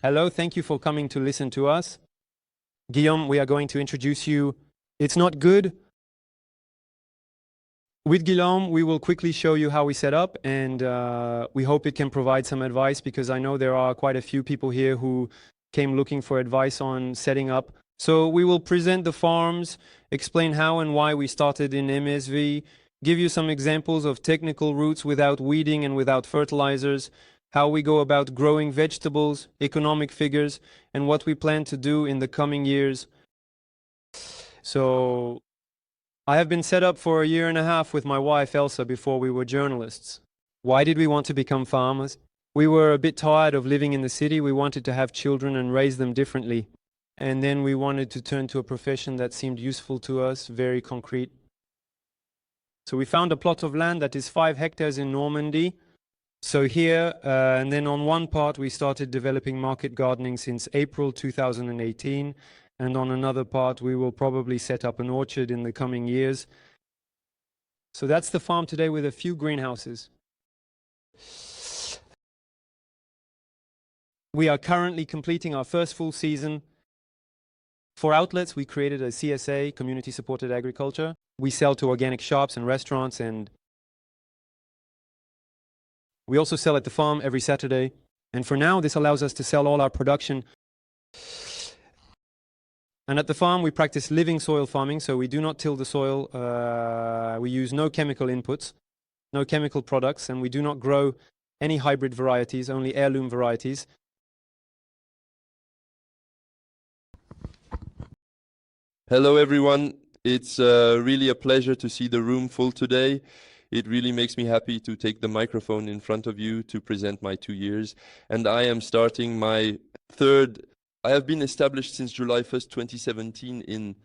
Hello, thank you for coming to listen to us. Guillaume, we are going to introduce you. It's not good. With Guillaume, we will quickly show you how we set up, and we hope it can provide some advice, because I know there are quite a few people here who came looking for advice on setting up. So we will present the farms, explain how and why we started in MSV, give you some examples of technical routes without weeding and without fertilizers, how we go about growing vegetables, economic figures, and what we plan to do in the coming years. So I have been set up for a year and a half with my wife Elsa before we were journalists. Why did we want to become farmers? We were a bit tired of living in the city. We wanted to have children and raise them differently. And then we wanted to turn to a profession that seemed useful to us, very concrete. So we found a plot of land that is 5 hectares in Normandy. So here, and then on one part, we started developing market gardening since April 2018. And on another part, we will probably set up an orchard in the coming years. So that's the farm today with a few greenhouses. We are currently completing our first full season. For outlets, we created a CSA, Community Supported Agriculture. We sell to organic shops and restaurants, and we also sell at the farm every Saturday. And for now, this allows us to sell all our production. And at the farm, we practice living soil farming, so we do not till the soil. We use no chemical inputs, no chemical products, and we do not grow any hybrid varieties, only heirloom varieties. Hello everyone, it's really a pleasure to see the room full today. It really makes me happy to take the microphone in front of you to present my 2 years. And I am starting my third. I have been established since July 1st, 2017 in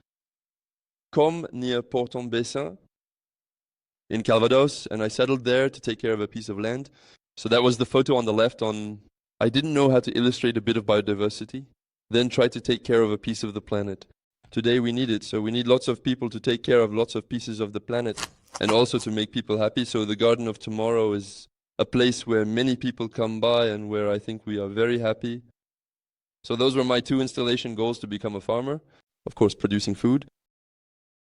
Commes, near Port-en-Bessin, in Calvados, and I settled there to take care of a piece of land. So that was the photo on the left. I didn't know how to illustrate a bit of biodiversity, then try to take care of a piece of the planet. Today we need it, so we need lots of people to take care of lots of pieces of the planet, and also to make people happy. So the Garden of Tomorrow is a place where many people come by and where I think we are very happy. So those were my 2 installation goals to become a farmer. Of course, producing food.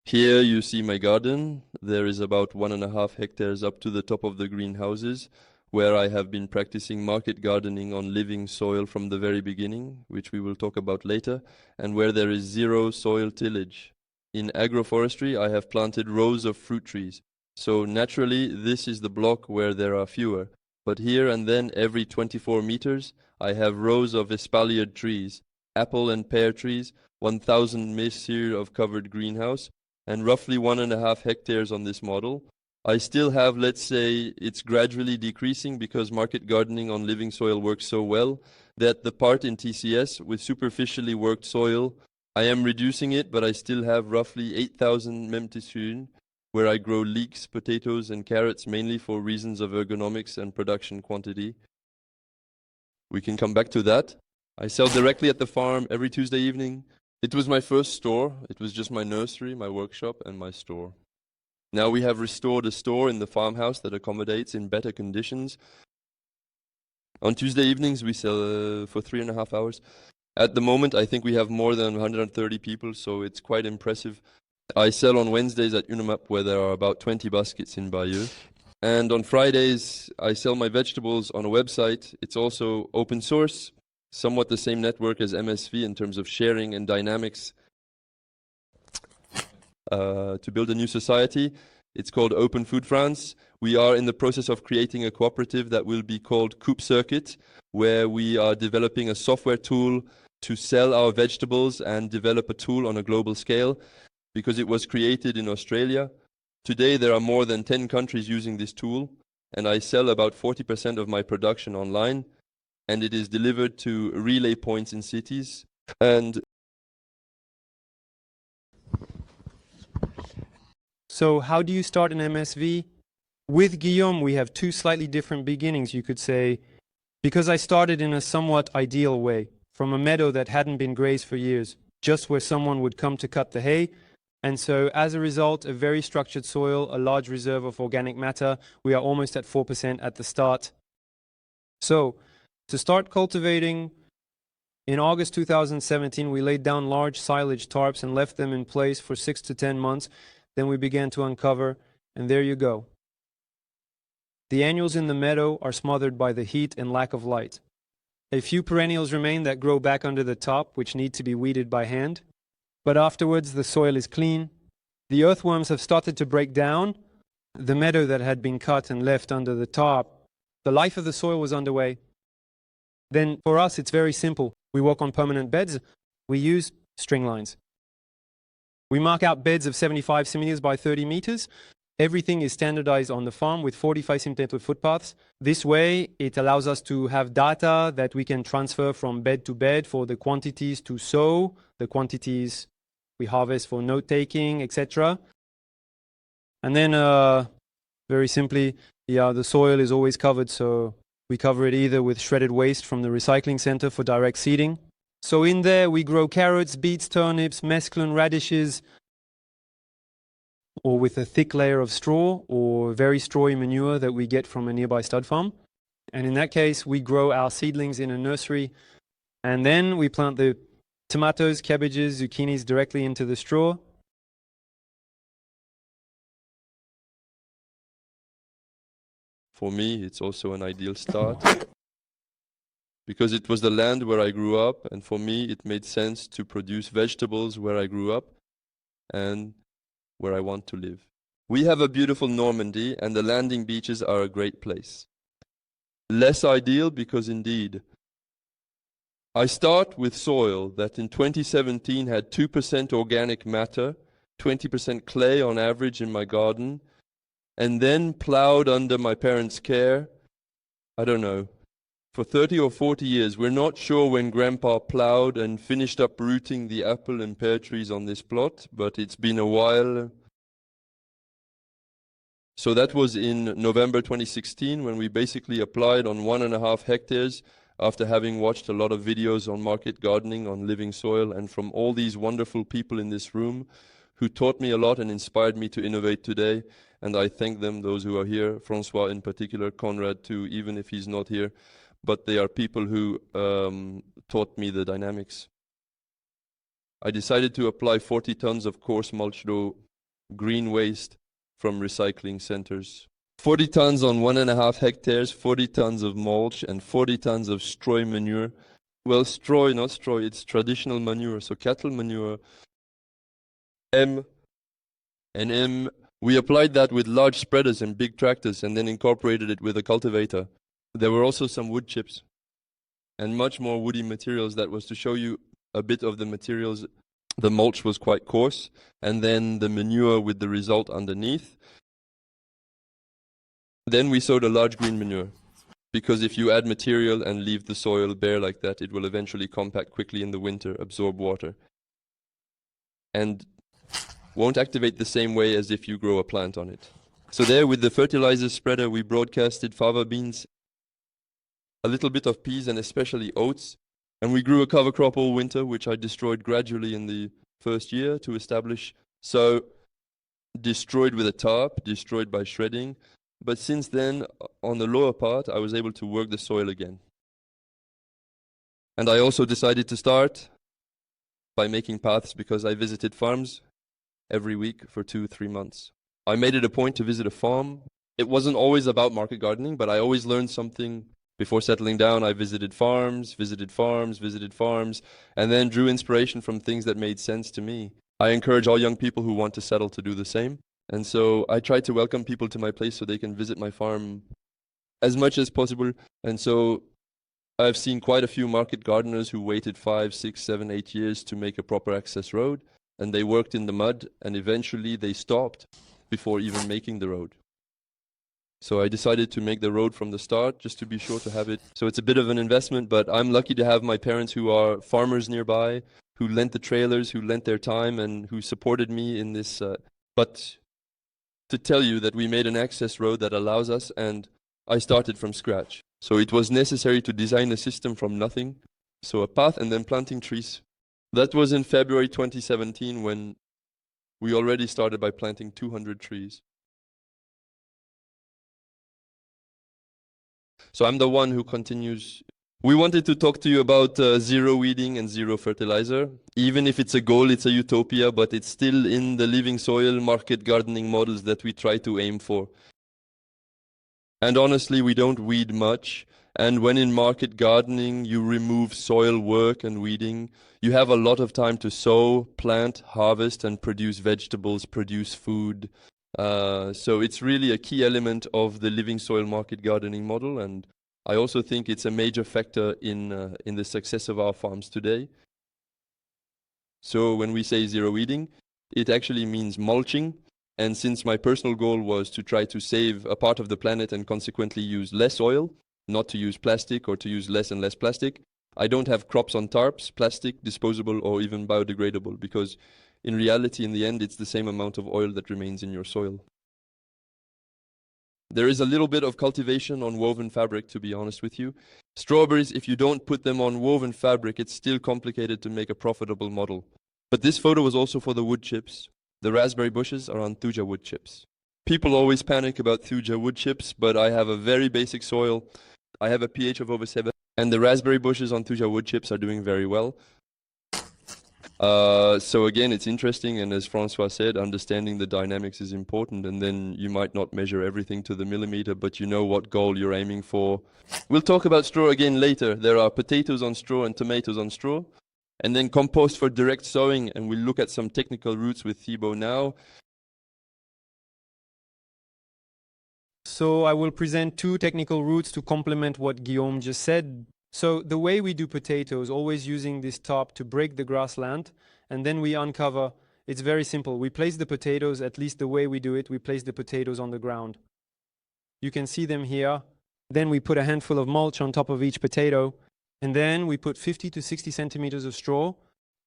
Here you see my garden. There is about 1.5 hectares up to the top of the greenhouses, where I have been practicing market gardening on living soil from the very beginning, which we will talk about later, and where there is 0 soil tillage. In agroforestry, I have planted rows of fruit trees. So naturally, this is the block where there are fewer. But here and then, every 24 meters, I have rows of espaliered trees, apple and pear trees, 1,000 mètres of covered greenhouse, and roughly 1.5 hectares on this model. I still have, let's say, it's gradually decreasing because market gardening on living soil works so well that the part in TCS with superficially worked soil, I am reducing it, but I still have roughly 8,000 mètres where I grow leeks, potatoes and carrots, mainly for reasons of ergonomics and production quantity. We can come back to that. I sell directly at the farm every Tuesday evening. It was my first store. It was just my nursery, my workshop and my store. Now we have restored a store in the farmhouse that accommodates in better conditions. On Tuesday evenings we sell for 3.5 hours. At the moment I think we have more than 130 people, so it's quite impressive. I sell on Wednesdays at Unimap, where there are about 20 baskets in Bayeux. And on Fridays I sell my vegetables on a website. It's also open source, somewhat the same network as MSV in terms of sharing and dynamics. To build a new society. It's called Open Food France. We are in the process of creating a cooperative that will be called Coupe Circuit, where we are developing a software tool to sell our vegetables and develop a tool on a global scale, because it was created in Australia. Today there are more than 10 countries using this tool, and I sell about 40% of my production online, and it is delivered to relay points in cities. And So how do you start an MSV? With Guillaume, we have 2 slightly different beginnings, you could say, because I started in a somewhat ideal way, from a meadow that hadn't been grazed for years, just where someone would come to cut the hay. And so as a result, a very structured soil, a large reserve of organic matter. We are almost at 4% at the start. So to start cultivating, In August 2017, we laid down large silage tarps and left them in place for 6 to 10 months. Then we began to uncover, and there you go. The annuals in the meadow are smothered by the heat and lack of light. A few perennials remain that grow back under the top, which need to be weeded by hand. But afterwards, the soil is clean. The earthworms have started to break down. The meadow that had been cut and left under the top, the life of the soil was underway. Then for us, it's very simple. We work on permanent beds. We use string lines. We mark out beds of 75 centimeters by 30 meters. Everything is standardized on the farm with 45 centimeter footpaths. This way, it allows us to have data that we can transfer from bed to bed for the quantities to sow, the quantities we harvest for note-taking, etc. And then, very simply, the soil is always covered, so we cover it either with shredded waste from the recycling center for direct seeding. So in there, we grow carrots, beets, turnips, mesclun, radishes, or with a thick layer of straw or very strawy manure that we get from a nearby stud farm. And in that case, we grow our seedlings in a nursery, and then we plant the tomatoes, cabbages, zucchinis directly into the straw. For me, it's also an ideal start because it was the land where I grew up, and for me, it made sense to produce vegetables where I grew up and where I want to live. We have a beautiful Normandy, and the landing beaches are a great place. Less ideal because indeed, I start with soil that in 2017 had 2% organic matter, 20% clay on average in my garden, and then plowed under my parents' care, I don't know, for 30 or 40 years. We're not sure when Grandpa plowed and finished uprooting the apple and pear trees on this plot, but it's been a while. So that was in November 2016 when we basically applied on 1.5 hectares after having watched a lot of videos on market gardening, on living soil, and from all these wonderful people in this room who taught me a lot and inspired me to innovate today. And I thank them, those who are here, Francois in particular, Conrad too, even if he's not here. But they are people who taught me the dynamics. I decided to apply 40 tons of coarse mulch row green waste from recycling centers. 40 tons on 1.5 hectares, 40 tons of mulch, and 40 tons of straw manure. Well, straw, not straw, it's traditional manure, so cattle manure. M. We applied that with large spreaders and big tractors and then incorporated it with a cultivator. There were also some wood chips and much more woody materials. That was to show you a bit of the materials. The mulch was quite coarse, and then the manure with the result underneath. Then we sowed a large green manure, because if you add material and leave the soil bare like that, it will eventually compact quickly in the winter, absorb water, and won't activate the same way as if you grow a plant on it. So there, with the fertilizer spreader, we broadcasted fava beans, a little bit of peas, and especially oats. And we grew a cover crop all winter, which I destroyed gradually in the first year to establish. So destroyed with a tarp, destroyed by shredding. But since then, on the lower part, I was able to work the soil again. And I also decided to start by making paths because I visited farms every week for 2-3 months. I made it a point to visit a farm. It wasn't always about market gardening, but I always learned something. Before settling down, I visited farms, and then drew inspiration from things that made sense to me. I encourage all young people who want to settle to do the same. And so I try to welcome people to my place so they can visit my farm as much as possible. And so I've seen quite a few market gardeners who waited 5, 6, 7, 8 years to make a proper access road. And they worked in the mud, and eventually they stopped before even making the road. So I decided to make the road from the start, just to be sure to have it. So it's a bit of an investment, but I'm lucky to have my parents who are farmers nearby, who lent the trailers, who lent their time, and who supported me in this. But to tell you that we made an access road that allows us, and I started from scratch. So it was necessary to design a system from nothing. So a path and then planting trees. That was in February 2017 when we already started by planting 200 trees. So I'm the one who continues We wanted to talk to you about zero weeding and zero fertilizer. Even if it's a goal, it's a utopia, but it's still in the living soil market gardening models that we try to aim for. And honestly, we don't weed much. And when in market gardening, you remove soil work and weeding, you have a lot of time to sow, plant, harvest, and produce vegetables, produce food. So it's really a key element of the living soil market gardening model. And I also think it's a major factor in the success of our farms today. So when we say zero weeding, it actually means mulching. And since my personal goal was to try to save a part of the planet and consequently use less oil, not to use plastic or to use less and less plastic, I don't have crops on tarps, plastic, disposable, or even biodegradable, because in reality, in the end, it's the same amount of oil that remains in your soil. There is a little bit of cultivation on woven fabric, to be honest with you. Strawberries, if you don't put them on woven fabric, it's still complicated to make a profitable model. But this photo was also for the wood chips. The raspberry bushes are on thuja wood chips. People always panic about thuja wood chips, but I have a very basic soil. I have a pH of over 7, and the raspberry bushes on thuja wood chips are doing very well. So again, it's interesting, and as Francois said, understanding the dynamics is important, and then you might not measure everything to the millimeter, but you know what goal you're aiming for. We'll talk about straw again later. There are potatoes on straw and tomatoes on straw, and then compost for direct sowing, and we'll look at some technical routes with Thibault now. So I will present two technical routes to complement what Guillaume just said. So the way we do potatoes, always using this top to break the grassland, and then we uncover. It's very simple. We place the potatoes, at least the way we do it, we place the potatoes on the ground. You can see them here. Then we put a handful of mulch on top of each potato, and then we put 50 to 60 centimeters of straw.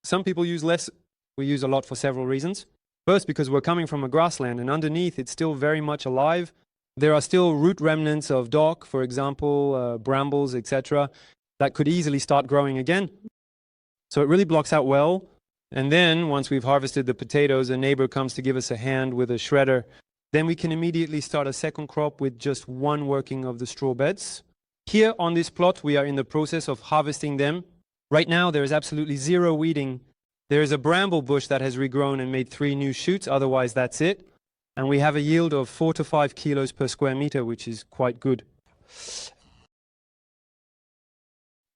Some people use less. We use a lot for several reasons. First, because we're coming from a grassland, and underneath it's still very much alive. There are still root remnants of dock, for example, brambles, etc., that could easily start growing again. So it really blocks out well. And then once we've harvested the potatoes, a neighbor comes to give us a hand with a shredder. Then we can immediately start a second crop with just one working of the straw beds. Here on this plot, we are in the process of harvesting them. Right now, there is absolutely zero weeding. There is a bramble bush that has regrown and made 3 new shoots. Otherwise, that's it. And we have a yield of 4 to 5 kilos per square meter, which is quite good.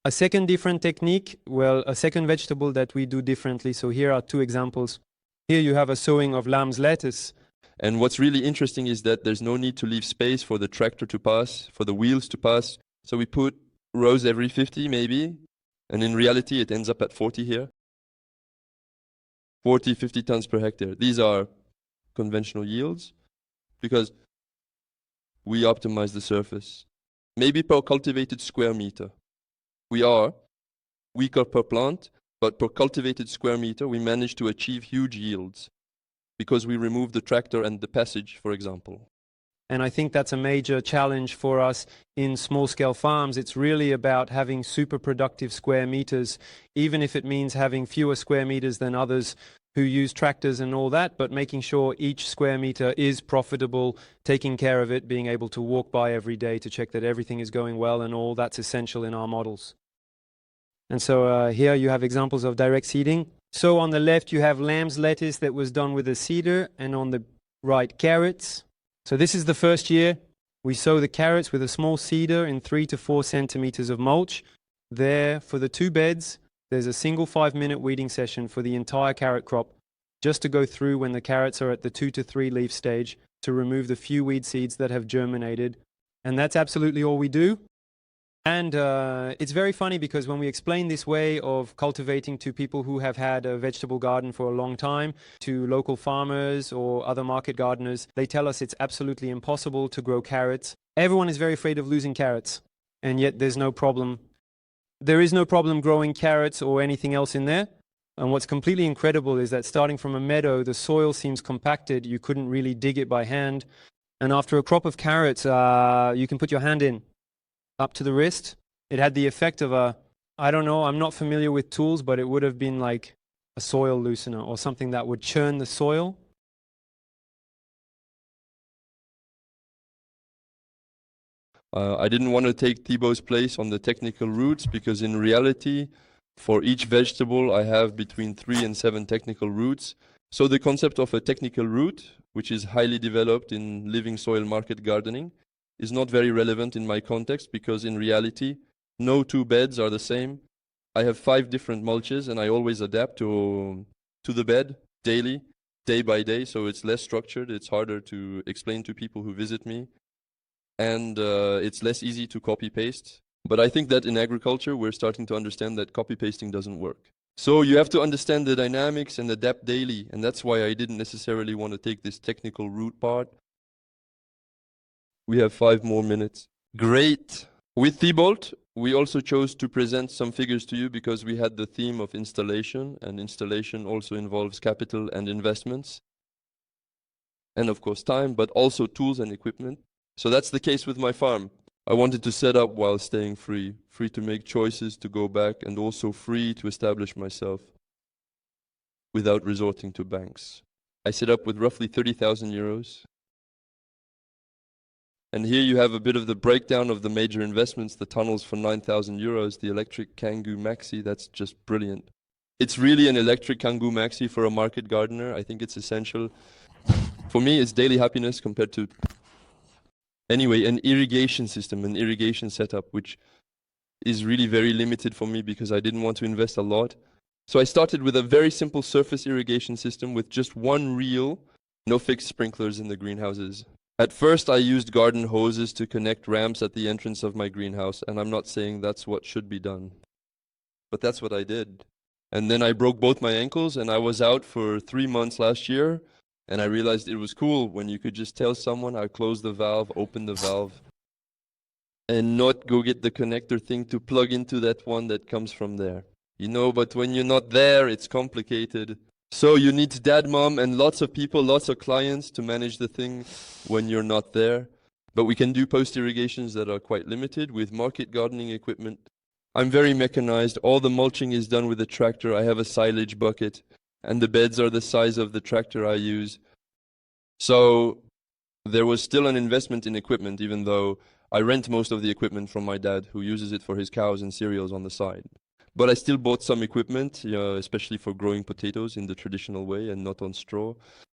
A second different technique, well, a second vegetable that we do differently. So here are 2 examples. Here you have a sowing of lamb's lettuce. And what's really interesting is that there's no need to leave space for the tractor to pass, for the wheels to pass. So we put rows every 50 maybe, and in reality it ends up at 40 here. 40, 50 tons per hectare. These are conventional yields because we optimize the surface. Maybe per cultivated square meter. We are weaker per plant, but per cultivated square meter we manage to achieve huge yields because we remove the tractor and the passage, for example. And I think that's a major challenge for us in small-scale farms. It's really about having super productive square meters, even if it means having fewer square meters than others who use tractors and all that, but making sure each square meter is profitable, taking care of it, being able to walk by every day to check that everything is going well and all that's essential in our models. And so here you have examples of direct seeding. So on the left you have lamb's lettuce that was done with a seeder, and on the right carrots. So this is the first year. We sow the carrots with a small seeder in 3 to 4 centimeters of mulch. There, for the 2 beds, there's a single 5-minute weeding session for the entire carrot crop, just to go through when the carrots are at the 2 to 3 leaf stage to remove the few weed seeds that have germinated. And that's absolutely all we do. And it's very funny because when we explain this way of cultivating to people who have had a vegetable garden for a long time, to local farmers or other market gardeners, they tell us it's absolutely impossible to grow carrots. Everyone is very afraid of losing carrots, and yet there's no problem. There is no problem growing carrots or anything else in there. And what's completely incredible is that starting from a meadow, the soil seems compacted. You couldn't really dig it by hand. And after a crop of carrots, you can put your hand in up to the wrist. It had the effect of I don't know, I'm not familiar with tools, but it would have been like a soil loosener or something that would churn the soil. I didn't want to take Thibault's place on the technical routes because in reality, for each vegetable, I have between 3 and 7 technical routes. So the concept of a technical route, which is highly developed in living soil market gardening, is not very relevant in my context because in reality, no two beds are the same. I have 5 different mulches and I always adapt to the bed daily, day by day, so it's less structured, it's harder to explain to people who visit me, and it's less easy to copy-paste. But I think that in agriculture, we're starting to understand that copy-pasting doesn't work. So you have to understand the dynamics and adapt daily, and that's why I didn't necessarily want to take this technical route part. We have 5 more minutes. Great! With Thibault, we also chose to present some figures to you because we had the theme of installation, and installation also involves capital and investments. And of course time, but also tools and equipment. So that's the case with my farm. I wanted to set up while staying free, free to make choices to go back, and also free to establish myself without resorting to banks. I set up with roughly 30,000 euros. And here you have a bit of the breakdown of the major investments, the tunnels for 9,000 euros, the electric Kangoo Maxi, that's just brilliant. It's really an electric Kangoo Maxi for a market gardener. I think it's essential. For me, it's daily happiness compared to, anyway, an irrigation system, an irrigation setup, which is really very limited for me because I didn't want to invest a lot. So I started with a very simple surface irrigation system with just one reel, no fixed sprinklers in the greenhouses. At first, I used garden hoses to connect ramps at the entrance of my greenhouse, and I'm not saying that's what should be done. But that's what I did. And then I broke both my ankles, and I was out for 3 months last year, and I realized it was cool when you could just tell someone, I close the valve, open the valve, and not go get the connector thing to plug into that one that comes from there. You know, but when you're not there, it's complicated. So you need dad, mom, and lots of people, lots of clients to manage the thing when you're not there. But we can do post irrigations that are quite limited with market gardening equipment. I'm very mechanized. All the mulching is done with a tractor. I have a silage bucket, and the beds are the size of the tractor I use. So there was still an investment in equipment, even though I rent most of the equipment from my dad, who uses it for his cows and cereals on the side. But I still bought some equipment, especially for growing potatoes in the traditional way and not on straw.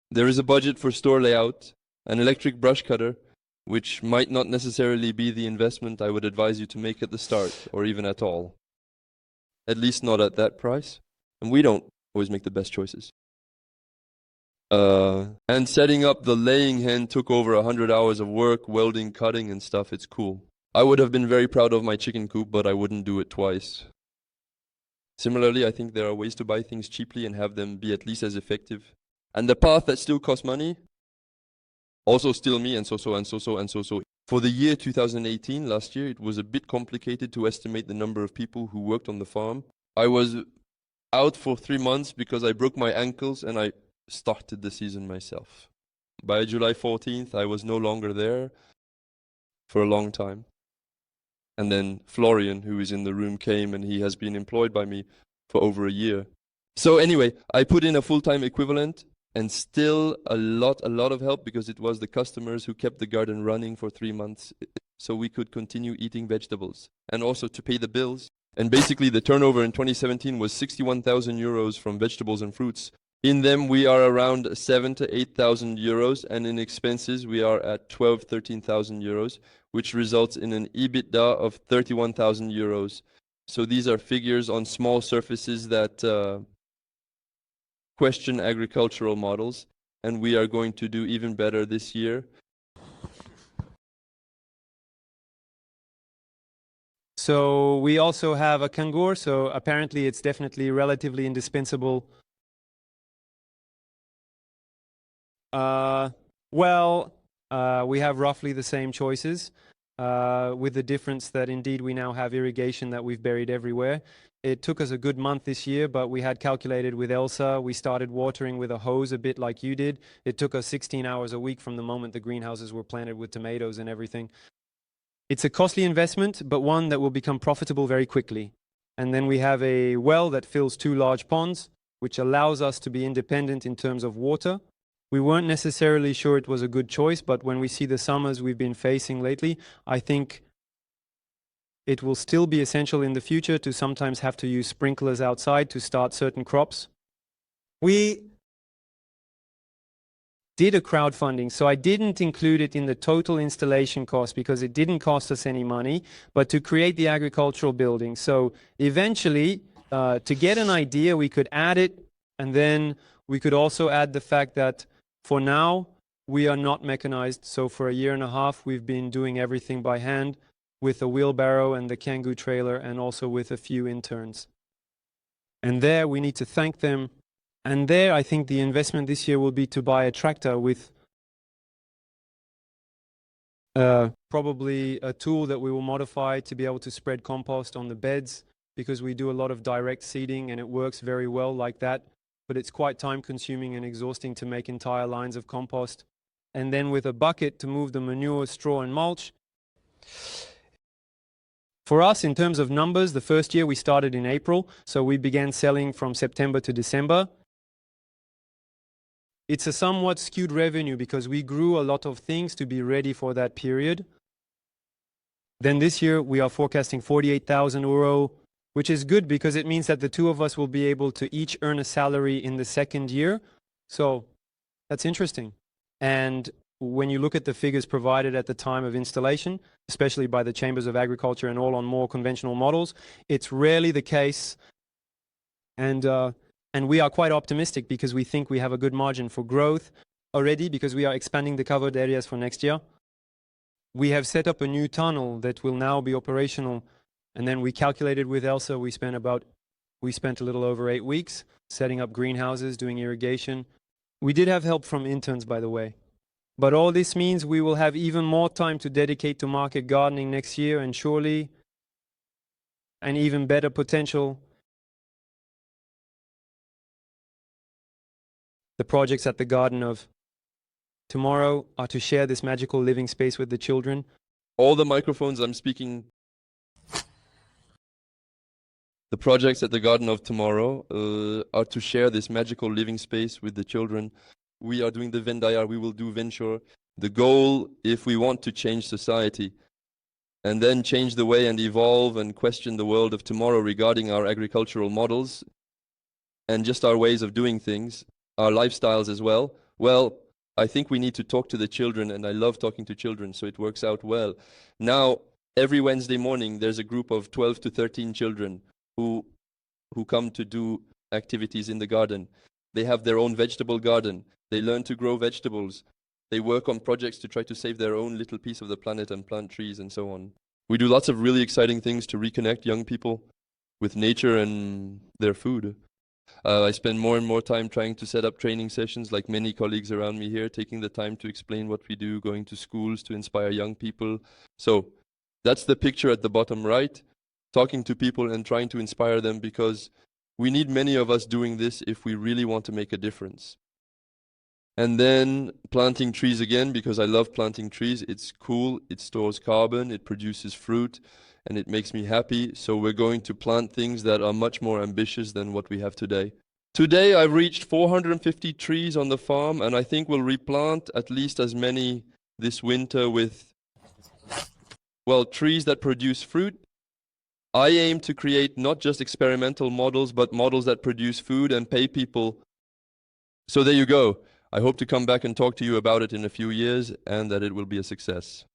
There is a budget for store layout, an electric brush cutter, which might not necessarily be the investment I would advise you to make at the start, or even at all. At least not at that price. And we don't always make the best choices. And setting up the laying hen took over 100 hours of work, welding, cutting and stuff. It's cool. I would have been very proud of my chicken coop, but I wouldn't do it twice. Similarly, I think there are ways to buy things cheaply and have them be at least as effective. And the path that still costs money, also still me, and so. For the year 2018, last year, it was a bit complicated to estimate the number of people who worked on the farm. I was out for 3 months because I broke my ankles and I started the season myself. By July 14th, I was no longer there for a long time. And then Florian, who is in the room, came and he has been employed by me for over a year. So anyway, I put in a full-time equivalent and still a lot of help because it was the customers who kept the garden running for 3 months so we could continue eating vegetables and also to pay the bills. And basically the turnover in 2017 was 61,000 euros from vegetables and fruits. In them we are around 7,000 to 8,000 euros, and in expenses we are at 12,000, 13,000 euros, which results in an EBITDA of 31,000 euros. So these are figures on small surfaces that question agricultural models, and we are going to do even better this year. So we also have a kangour, so apparently it's definitely relatively indispensable. We have roughly the same choices, with the difference that indeed we now have irrigation that we've buried everywhere. It took us a good month this year, but we had calculated with Elsa. We started watering with a hose a bit like you did. It took us 16 hours a week from the moment the greenhouses were planted with tomatoes and everything. It's a costly investment, but one that will become profitable very quickly. And then we have a well that fills 2 large ponds, which allows us to be independent in terms of water. We weren't necessarily sure it was a good choice, but when we see the summers we've been facing lately, I think it will still be essential in the future to sometimes have to use sprinklers outside to start certain crops. We did a crowdfunding, so I didn't include it in the total installation cost because it didn't cost us any money, but to create the agricultural building. So eventually, to get an idea, we could add it, and then we could also add the fact that for now, we are not mechanized. So for a year and a half, we've been doing everything by hand with a wheelbarrow and the Kangoo trailer, and also with a few interns. And there we need to thank them. And there, I think the investment this year will be to buy a tractor with probably a tool that we will modify to be able to spread compost on the beds, because we do a lot of direct seeding and it works very well like that. But it's quite time consuming and exhausting to make entire lines of compost. And then with a bucket to move the manure, straw and mulch. For us, in terms of numbers, the first year we started in April, so we began selling from September to December. It's a somewhat skewed revenue because we grew a lot of things to be ready for that period. Then this year we are forecasting 48,000 euro, which is good because it means that the two of us will be able to each earn a salary in the second year. So that's interesting. And when you look at the figures provided at the time of installation, especially by the Chambers of Agriculture and all on more conventional models, it's rarely the case. And we are quite optimistic because we think we have a good margin for growth already, because we are expanding the covered areas for next year. We have set up a new tunnel that will now be operational. And then we calculated with Elsa, we spent a little over 8 weeks setting up greenhouses, doing irrigation. We did have help from interns, by the way. But all this means we will have even more time to dedicate to market gardening next year, and surely an even better potential. The projects at the Garden of Tomorrow are to share this magical living space with the children. All the microphones I'm speaking. The projects at the Garden of Tomorrow are to share this magical living space with the children. We are doing the Venn diagram, we will do venture. The goal, if we want to change society and then change the way and evolve and question the world of tomorrow regarding our agricultural models and just our ways of doing things, our lifestyles as well, well, I think we need to talk to the children, and I love talking to children, so it works out well. Now, every Wednesday morning, there's a group of 12 to 13 children who come to do activities in the garden. They have their own vegetable garden. They learn to grow vegetables. They work on projects to try to save their own little piece of the planet and plant trees and so on. We do lots of really exciting things to reconnect young people with nature and their food. I spend more and more time trying to set up training sessions, like many colleagues around me here, taking the time to explain what we do, going to schools to inspire young people. So that's the picture at the bottom right, talking to people and trying to inspire them, because we need many of us doing this if we really want to make a difference. And then planting trees again, because I love planting trees. It's cool, it stores carbon, it produces fruit, and it makes me happy. So we're going to plant things that are much more ambitious than what we have today. Today I've reached 450 trees on the farm, and I think we'll replant at least as many this winter with, well, trees that produce fruit. I aim to create not just experimental models, but models that produce food and pay people. So there you go. I hope to come back and talk to you about it in a few years, and that it will be a success.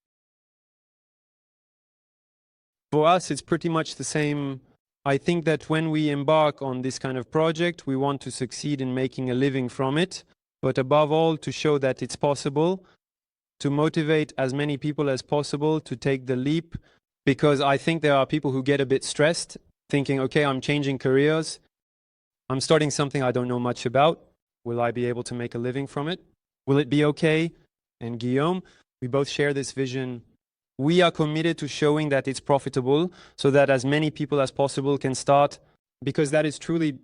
For us, it's pretty much the same. I think that when we embark on this kind of project, we want to succeed in making a living from it, but above all, to show that it's possible, to motivate as many people as possible to take the leap, because I think there are people who get a bit stressed, thinking, okay, I'm changing careers, I'm starting something I don't know much about. Will I be able to make a living from it? Will it be okay? And Guillaume, we both share this vision. We are committed to showing that it's profitable so that as many people as possible can start, because that is truly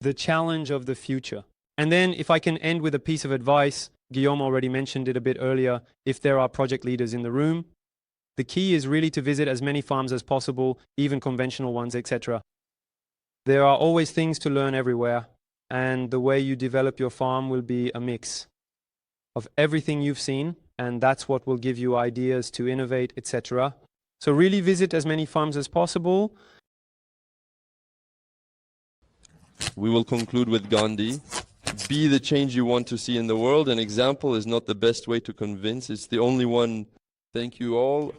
the challenge of the future. And then if I can end with a piece of advice, Guillaume already mentioned it a bit earlier, if there are project leaders in the room, the key is really to visit as many farms as possible, even conventional ones, etc. There are always things to learn everywhere, and the way you develop your farm will be a mix of everything you've seen, and that's what will give you ideas to innovate, etc. So really visit as many farms as possible. We will conclude with Gandhi. Be the change you want to see in the world. An example is not the best way to convince, it's the only one. Thank you all.